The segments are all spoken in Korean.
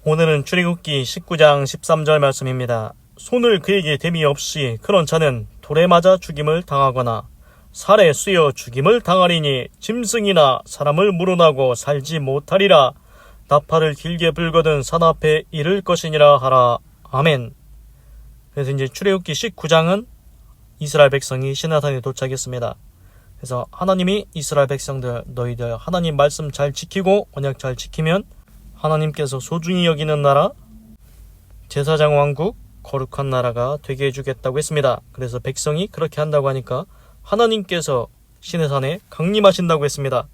오늘은 출애굽기 19장 13절 말씀입니다. 손을 그에게 댐이 없이 그런 자는 돌에 맞아 죽임을 당하거나 살에 쑤여 죽임을 당하리니 짐승이나 사람을 물어나고 살지 못하리라. 나팔을 길게 불거든 산 앞에 이를 것이니라 하라. 아멘. 그래서 이제 출애굽기 19장은 이스라엘 백성이 시내산에 도착했습니다. 그래서 하나님이 이스라엘 백성들 너희들 하나님 말씀 잘 지키고 언약 잘 지키면 하나님께서 소중히 여기는 나라, 제사장 왕국, 거룩한 나라가 되게 해주겠다고 했습니다. 그래서 백성이 그렇게 한다고 하니까 하나님께서 시내산에 강림하신다고 했습니다.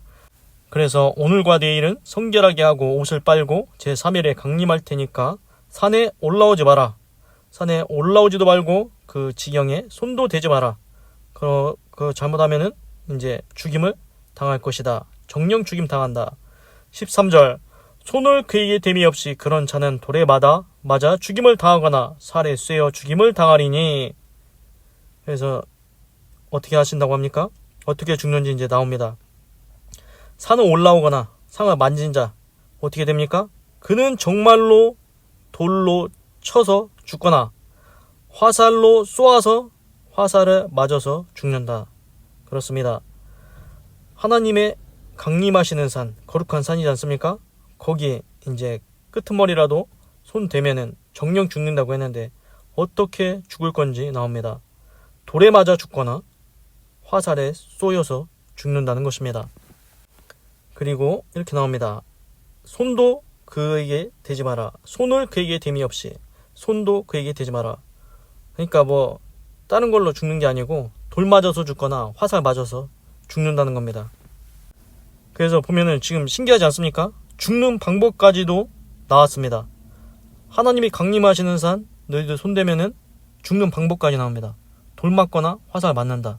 그래서 오늘과 내일은 성결하게 하고 옷을 빨고 제3일에 강림할 테니까 산에 올라오지 마라. 산에 올라오지도 말고 그 지경에 손도 대지 마라. 그 잘못하면은 이제 죽임을 당할 것이다. 정령 죽임 당한다. 13절 손을 그에게 댐이 없이 그런 자는 돌에 맞아 죽임을 당하거나 살에 쇠어 죽임을 당하리니. 그래서 어떻게 하신다고 합니까? 어떻게 죽는지 이제 나옵니다. 산을 올라오거나 상을 만진 자 어떻게 됩니까? 그는 정말로 돌로 쳐서 죽거나 화살로 쏘아서 화살을 맞아서 죽는다. 그렇습니다. 하나님의 강림하시는 산, 거룩한 산이지 않습니까? 거기에 이제 끄트머리라도 손 대면은 정령 죽는다고 했는데 어떻게 죽을 건지 나옵니다. 돌에 맞아 죽거나 화살에 쏘여서 죽는다는 것입니다. 그리고 이렇게 나옵니다. 손도 그에게 대지 마라. 손을 그에게 댐이 없이 손도 그에게 대지 마라. 그러니까 뭐 다른 걸로 죽는 게 아니고 돌 맞아서 죽거나 화살 맞아서 죽는다는 겁니다. 그래서 보면은 지금 신기하지 않습니까? 죽는 방법까지도 나왔습니다. 하나님이 강림하시는 산 너희들 손대면은 죽는 방법까지 나옵니다. 돌 맞거나 화살 맞는다.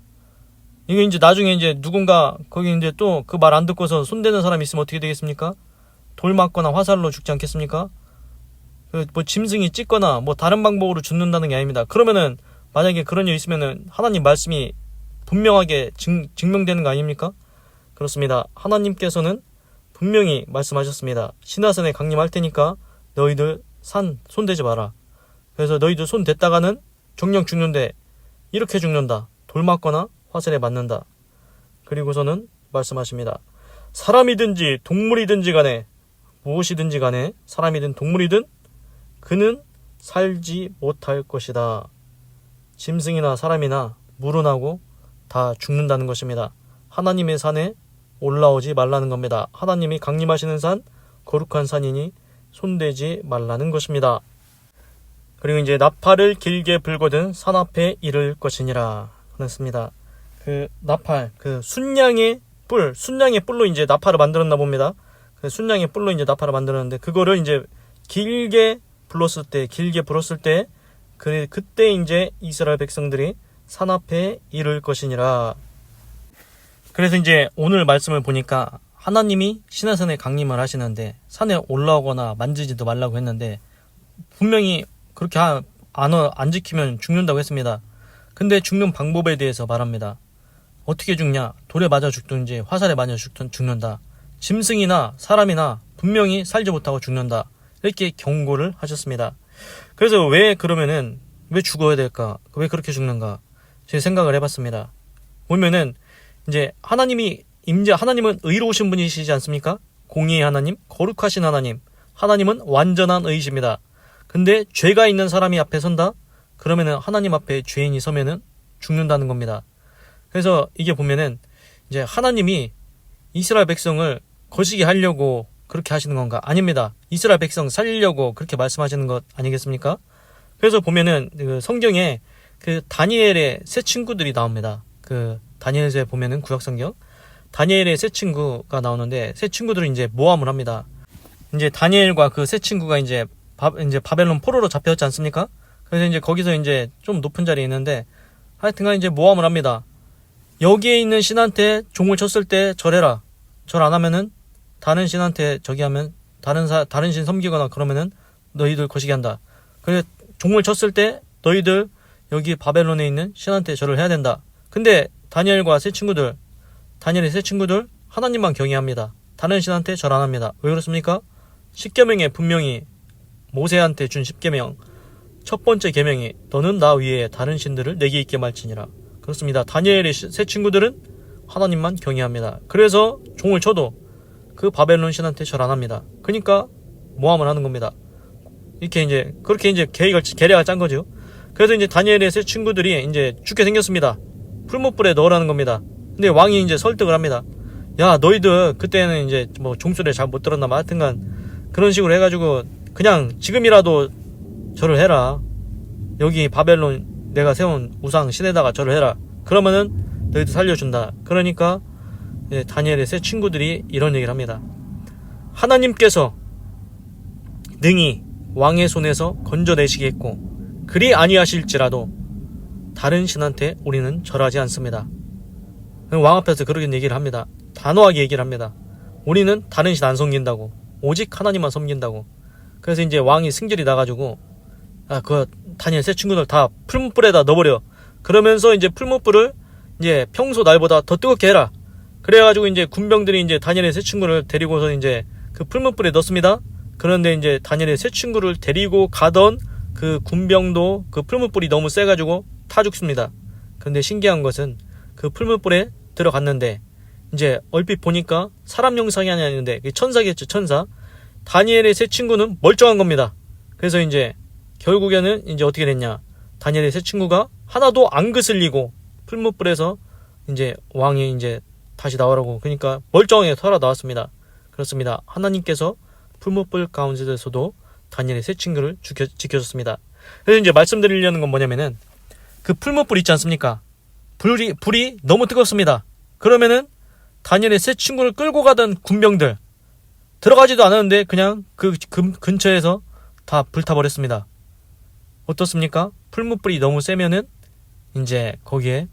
이게 이제 나중에 이제 누군가 거기 이제 또 그 말 안 듣고서 손대는 사람이 있으면 어떻게 되겠습니까? 돌 맞거나 화살로 죽지 않겠습니까? 뭐 짐승이 찢거나 뭐 다른 방법으로 죽는다는 게 아닙니다. 그러면은 만약에 그런 일 있으면은 하나님 말씀이 분명하게 증명되는 거 아닙니까? 그렇습니다. 하나님께서는 분명히 말씀하셨습니다. 시내산에 강림할 테니까 너희들 산 손대지 마라. 그래서 너희들 손 댔다가는 정령 죽는데 이렇게 죽는다. 돌 맞거나 화살에 맞는다. 그리고서는 말씀하십니다. 사람이든지 동물이든지 간에 무엇이든지 간에 사람이든 동물이든 그는 살지 못할 것이다. 짐승이나 사람이나 물어나고 다 죽는다는 것입니다. 하나님의 산에 올라오지 말라는 겁니다. 하나님이 강림하시는 산, 거룩한 산이니 손대지 말라는 것입니다. 그리고 이제 나팔을 길게 불거든 산 앞에 이를 것이니라. 그렇습니다. 그 나팔, 그 순양의 뿔로 이제 나팔을 만들었나 봅니다. 그 순양의 뿔로 이제 나팔을 만들었는데 그거를 이제 길게 불었을 때 그때 이제 이스라엘 백성들이 산 앞에 이를 것이니라. 그래서 이제 오늘 말씀을 보니까 하나님이 시내산에 강림을 하시는데 산에 올라오거나 만지지도 말라고 했는데 분명히 그렇게 안 지키면 죽는다고 했습니다. 근데 죽는 방법에 대해서 말합니다. 어떻게 죽냐? 돌에 맞아 죽든지 화살에 맞아 죽는다. 짐승이나 사람이나 분명히 살지 못하고 죽는다. 이렇게 경고를 하셨습니다. 그래서 왜 죽어야 될까? 왜 그렇게 죽는가? 제 생각을 해봤습니다. 보면은 이제 하나님은 의로우신 분이시지 않습니까? 공의의 하나님, 거룩하신 하나님. 하나님은 완전한 의이십니다. 근데 죄가 있는 사람이 앞에 선다? 그러면은 하나님 앞에 죄인이 서면은 죽는다는 겁니다. 그래서 이게 보면은 이제 하나님이 이스라엘 백성을 거시기 하려고 그렇게 하시는 건가? 아닙니다. 이스라엘 백성 살리려고 그렇게 말씀하시는 것 아니겠습니까? 그래서 보면은 그 성경에 그 다니엘의 세 친구들이 나옵니다. 그 다니엘서에 보면은 구약성경 다니엘의 세 친구가 나오는데 세 친구들은 이제 모함을 합니다. 이제 다니엘과 그 세 친구가 이제 바벨론 포로로 잡혔지 않습니까? 그래서 이제 거기서 이제 좀 높은 자리에 있는데 하여튼간 이제 모함을 합니다. 여기에 있는 신한테 종을 쳤을 때 절해라. 절 안 하면은 다른 신한테 저기 하면 다른 신 섬기거나 그러면은 너희들 거시기 한다. 그래 종을 쳤을 때 너희들 여기 바벨론에 있는 신한테 절을 해야 된다. 근데 다니엘의 세 친구들 하나님만 경외합니다. 다른 신한테 절 안 합니다. 왜 그렇습니까? 십계명에 분명히 모세한테 준 10계명 첫 번째 계명이 너는 나 위에 다른 신들을 내게 있게 말지니라. 그렇습니다. 다니엘의 세 친구들은 하나님만 경외합니다. 그래서 종을 쳐도 그 바벨론 신한테 절 안 합니다. 그러니까 모함을 하는 겁니다. 이렇게 이제 그렇게 이제 계략을 짠 거죠. 그래서 이제 다니엘의 세 친구들이 이제 죽게 생겼습니다. 풀무불에 넣으라는 겁니다. 근데 왕이 이제 설득을 합니다. 야, 너희들 그때는 이제 뭐 종소리를 잘 못 들었나 봐. 하여튼간 그런 식으로 해가지고 그냥 지금이라도 절을 해라. 여기 바벨론 내가 세운 우상 신에다가 절을 해라. 그러면은 너희들 살려준다. 그러니까 다니엘의 세 친구들이 이런 얘기를 합니다. 하나님께서 능히 왕의 손에서 건져내시겠고 그리 아니하실지라도 다른 신한테 우리는 절하지 않습니다. 왕 앞에서 그렇게 얘기를 합니다. 단호하게 얘기를 합니다. 우리는 다른 신 안 섬긴다고, 오직 하나님만 섬긴다고. 그래서 이제 왕이 승질이 나가지고 그 다니엘 세 친구들 다 풀무불에다 넣어버려. 그러면서 이제 풀무불을 이제 평소 날보다 더 뜨겁게 해라. 그래가지고 이제 군병들이 이제 다니엘의 세 친구를 데리고서 이제 그 풀무불에 넣습니다. 그런데 이제 다니엘의 세 친구를 데리고 가던 그 군병도 그 풀무불이 너무 세가지고 타 죽습니다. 그런데 신기한 것은 그 풀무불에 들어갔는데 이제 얼핏 보니까 사람 형상이 아니었는데 천사겠죠, 천사. 다니엘의 세 친구는 멀쩡한 겁니다. 그래서 이제 결국에는 이제 어떻게 됐냐? 다니엘의 세 친구가 하나도 안 그슬리고 풀무불에서 이제 왕이 이제 다시 나오라고 그러니까 멀쩡하게 살아 나왔습니다. 그렇습니다. 하나님께서 풀무불 가운데서도 다니엘의 세 친구를 지켜줬습니다. 그래서 이제 말씀드리려는 건 뭐냐면은 그 풀무불 있지 않습니까? 불이 너무 뜨겁습니다. 그러면은 다니엘의 세 친구를 끌고 가던 군병들 들어가지도 않았는데 그냥 그 근처에서 다 불타버렸습니다. 어떻습니까? 풀무불이 너무 세면은 이제 거기에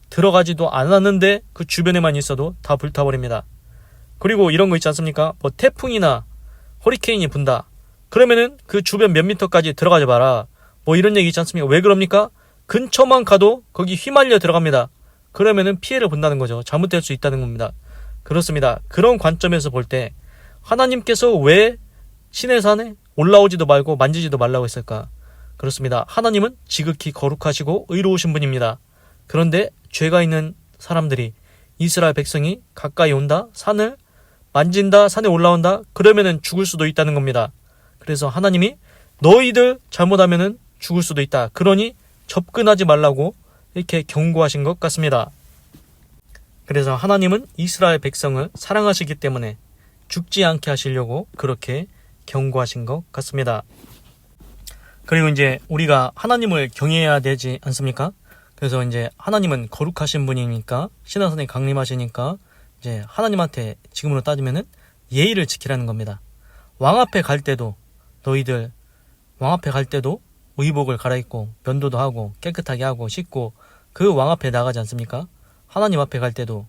들어가지도 않았는데 그 주변에만 있어도 다 불타버립니다. 그리고 이런 거 있지 않습니까? 뭐 태풍이나 허리케인이 분다. 그러면은 그 주변 몇 미터까지 들어가지 마라. 뭐 이런 얘기 있지 않습니까? 왜 그럽니까? 근처만 가도 거기 휘말려 들어갑니다. 그러면은 피해를 본다는 거죠. 잘못될 수 있다는 겁니다. 그렇습니다. 그런 관점에서 볼 때 하나님께서 왜 신의 산에 올라오지도 말고 만지지도 말라고 했을까? 그렇습니다. 하나님은 지극히 거룩하시고 의로우신 분입니다. 그런데 죄가 있는 사람들이 이스라엘 백성이 가까이 온다, 산을 만진다, 산에 올라온다, 그러면은 죽을 수도 있다는 겁니다. 그래서 하나님이 너희들 잘못하면은 죽을 수도 있다. 그러니 접근하지 말라고 이렇게 경고하신 것 같습니다. 그래서 하나님은 이스라엘 백성을 사랑하시기 때문에 죽지 않게 하시려고 그렇게 경고하신 것 같습니다. 그리고 이제 우리가 하나님을 경외해야 되지 않습니까? 그래서 이제 하나님은 거룩하신 분이니까 신화선에 강림하시니까 이제 하나님한테 지금으로 따지면은 예의를 지키라는 겁니다. 왕 앞에 갈 때도 너희들 왕 앞에 갈 때도 의복을 갈아입고 면도도 하고 깨끗하게 하고 씻고 그 왕 앞에 나가지 않습니까? 하나님 앞에 갈 때도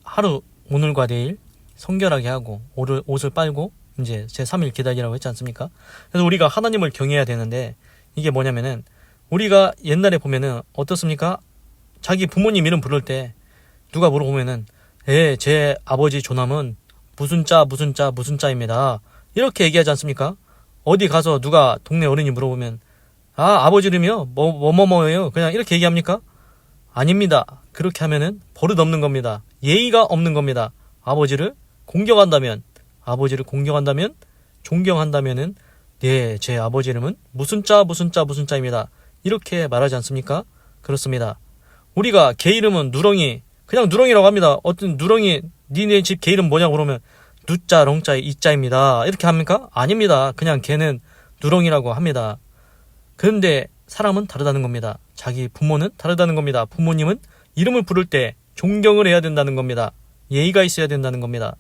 하루 오늘과 내일 성결하게 하고 옷을 빨고 이제 제3일 기다리라고 했지 않습니까? 그래서 우리가 하나님을 경외해야 되는데 이게 뭐냐면은 우리가 옛날에 보면은 어떻습니까? 자기 부모님 이름 부를 때 누가 물어보면은 제 아버지 조남은 무슨 자입니다. 이렇게 얘기하지 않습니까? 어디 가서 누가 동네 어른이 물어보면 아버지 이름이요? 뭐예요? 그냥 이렇게 얘기합니까? 아닙니다. 그렇게 하면은 버릇 없는 겁니다. 예의가 없는 겁니다. 아버지를 공경한다면 존경한다면은 제 아버지 이름은 무슨 자입니다. 이렇게 말하지 않습니까? 그렇습니다. 우리가 개 이름은 누렁이, 그냥 누렁이라고 합니다. 어떤 누렁이, 니네 집 개 이름 뭐냐고 그러면 누자, 렁자, 이자입니다. 이렇게 합니까? 아닙니다. 그냥 개는 누렁이라고 합니다. 그런데 사람은 다르다는 겁니다. 자기 부모는 다르다는 겁니다. 부모님은 이름을 부를 때 존경을 해야 된다는 겁니다. 예의가 있어야 된다는 겁니다.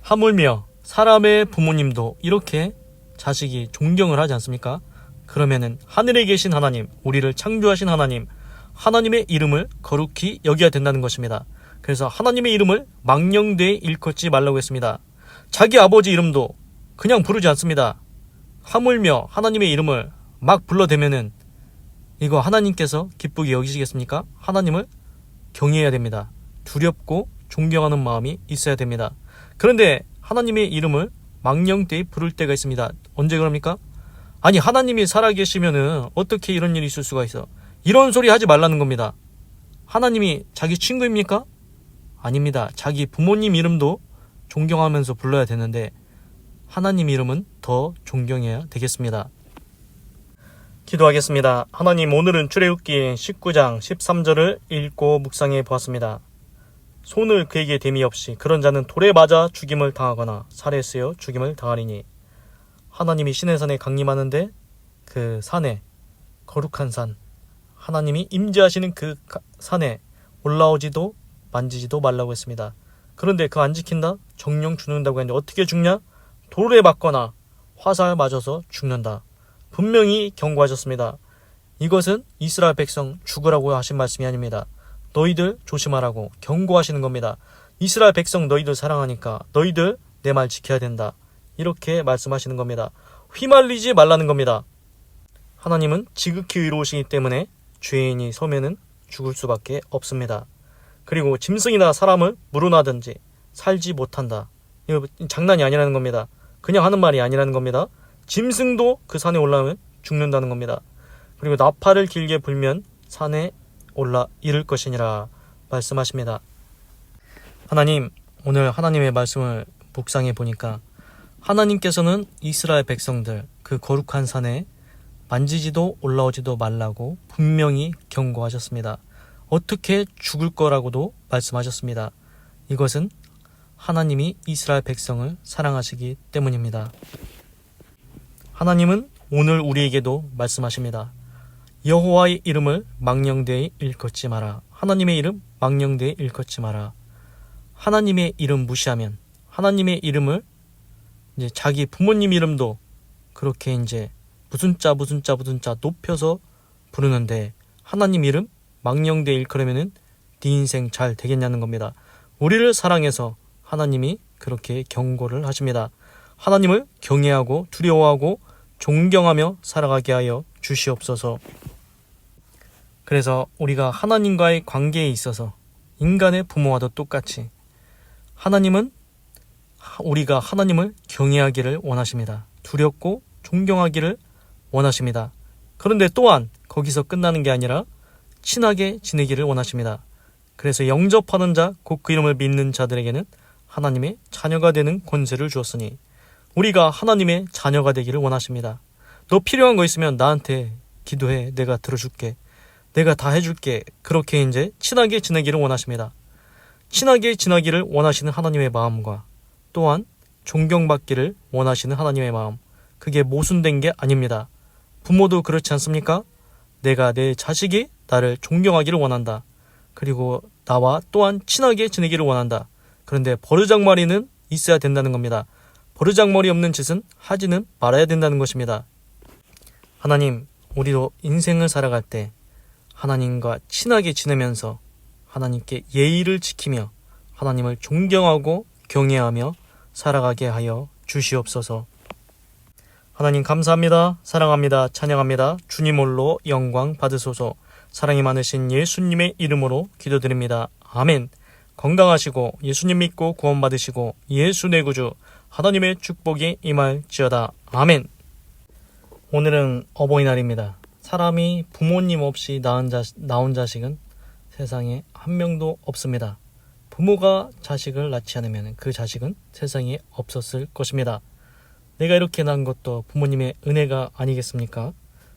하물며 사람의 부모님도 이렇게 자식이 존경을 하지 않습니까? 그러면은 하늘에 계신 하나님, 우리를 창조하신 하나님, 하나님의 이름을 거룩히 여겨야 된다는 것입니다. 그래서 하나님의 이름을 망령되이 일컫지 말라고 했습니다. 자기 아버지 이름도 그냥 부르지 않습니다. 하물며 하나님의 이름을 막 불러대면은 이거 하나님께서 기쁘게 여기시겠습니까? 하나님을 경외해야 됩니다. 두렵고 존경하는 마음이 있어야 됩니다. 그런데 하나님의 이름을 망령되이 부를 때가 있습니다. 언제 그럽니까? 아니, 하나님이 살아계시면은 어떻게 이런 일이 있을 수가 있어? 이런 소리 하지 말라는 겁니다. 하나님이 자기 친구입니까? 아닙니다. 자기 부모님 이름도 존경하면서 불러야 되는데 하나님 이름은 더 존경해야 되겠습니다. 기도하겠습니다. 하나님, 오늘은 출애굽기 19장 13절을 읽고 묵상해 보았습니다. 손을 그에게 댐이 없이 그런 자는 돌에 맞아 죽임을 당하거나 살에 쓰여 죽임을 당하리니, 하나님이 시내산에 강림하는데 그 산에, 거룩한 산, 하나님이 임재하시는 그 산에 올라오지도 만지지도 말라고 했습니다. 그런데 그 안 지킨다? 정령 죽는다고 했는데 어떻게 죽냐? 돌에 맞거나 화살 맞아서 죽는다. 분명히 경고하셨습니다. 이것은 이스라엘 백성 죽으라고 하신 말씀이 아닙니다. 너희들 조심하라고 경고하시는 겁니다. 이스라엘 백성 너희들 사랑하니까 너희들 내 말 지켜야 된다. 이렇게 말씀하시는 겁니다. 휘말리지 말라는 겁니다. 하나님은 지극히 의로우시기 때문에 죄인이 서면은 죽을 수밖에 없습니다. 그리고 짐승이나 사람을 물어나든지 살지 못한다. 이거 장난이 아니라는 겁니다. 그냥 하는 말이 아니라는 겁니다. 짐승도 그 산에 올라오면 죽는다는 겁니다. 그리고 나팔을 길게 불면 산에 올라 이를 것이니라 말씀하십니다. 하나님, 오늘 하나님의 말씀을 묵상해 보니까 하나님께서는 이스라엘 백성들 그 거룩한 산에 만지지도 올라오지도 말라고 분명히 경고하셨습니다. 어떻게 죽을 거라고도 말씀하셨습니다. 이것은 하나님이 이스라엘 백성을 사랑하시기 때문입니다. 하나님은 오늘 우리에게도 말씀하십니다. 여호와의 이름을 망령되이 일컫지 마라. 하나님의 이름 망령되이 일컫지 마라. 하나님의 이름 무시하면, 하나님의 이름을 이제 자기 부모님 이름도 그렇게 이제 무슨 자 높여서 부르는데 하나님 이름 망령되이 일컬으면은 네 인생 잘 되겠냐는 겁니다. 우리를 사랑해서 하나님이 그렇게 경고를 하십니다. 하나님을 경외하고 두려워하고 존경하며 살아가게 하여 주시옵소서. 그래서 우리가 하나님과의 관계에 있어서 인간의 부모와도 똑같이 하나님은 우리가 하나님을 경외하기를 원하십니다. 두렵고 존경하기를 원하십니다. 그런데 또한 거기서 끝나는 게 아니라 친하게 지내기를 원하십니다. 그래서 영접하는 자, 곧 그 이름을 믿는 자들에게는 하나님의 자녀가 되는 권세를 주었으니 우리가 하나님의 자녀가 되기를 원하십니다. 너 필요한 거 있으면 나한테 기도해. 내가 들어줄게. 내가 다 해줄게. 그렇게 이제 친하게 지내기를 원하십니다. 친하게 지내기를 원하시는 하나님의 마음과 또한 존경받기를 원하시는 하나님의 마음, 그게 모순된 게 아닙니다. 부모도 그렇지 않습니까? 내가 내 자식이 나를 존경하기를 원한다. 그리고 나와 또한 친하게 지내기를 원한다. 그런데 버르장머리는 있어야 된다는 겁니다. 버르장머리 없는 짓은 하지는 말아야 된다는 것입니다. 하나님, 우리도 인생을 살아갈 때 하나님과 친하게 지내면서 하나님께 예의를 지키며 하나님을 존경하고 경외하며 살아가게 하여 주시옵소서. 하나님 감사합니다. 사랑합니다. 찬양합니다. 주님 홀로 영광 받으소서. 사랑이 많으신 예수님의 이름으로 기도드립니다. 아멘. 건강하시고 예수님 믿고 구원받으시고 예수 내 구주 하나님의 축복이 임할지어다. 아멘. 오늘은 어버이날입니다. 사람이 부모님 없이 낳은 자식은 세상에 한 명도 없습니다. 부모가 자식을 낳지 않으면 그 자식은 세상에 없었을 것입니다. 내가 이렇게 낳은 것도 부모님의 은혜가 아니겠습니까?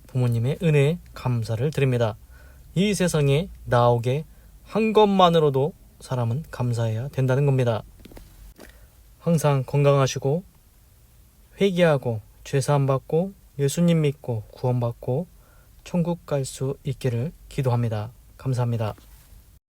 부모님의 은혜에 감사를 드립니다. 이 세상에 나오게 한 것만으로도 사람은 감사해야 된다는 겁니다. 항상 건강하시고 회개하고 죄사함 받고 예수님 믿고 구원받고 천국 갈 수 있기를 기도합니다. 감사합니다.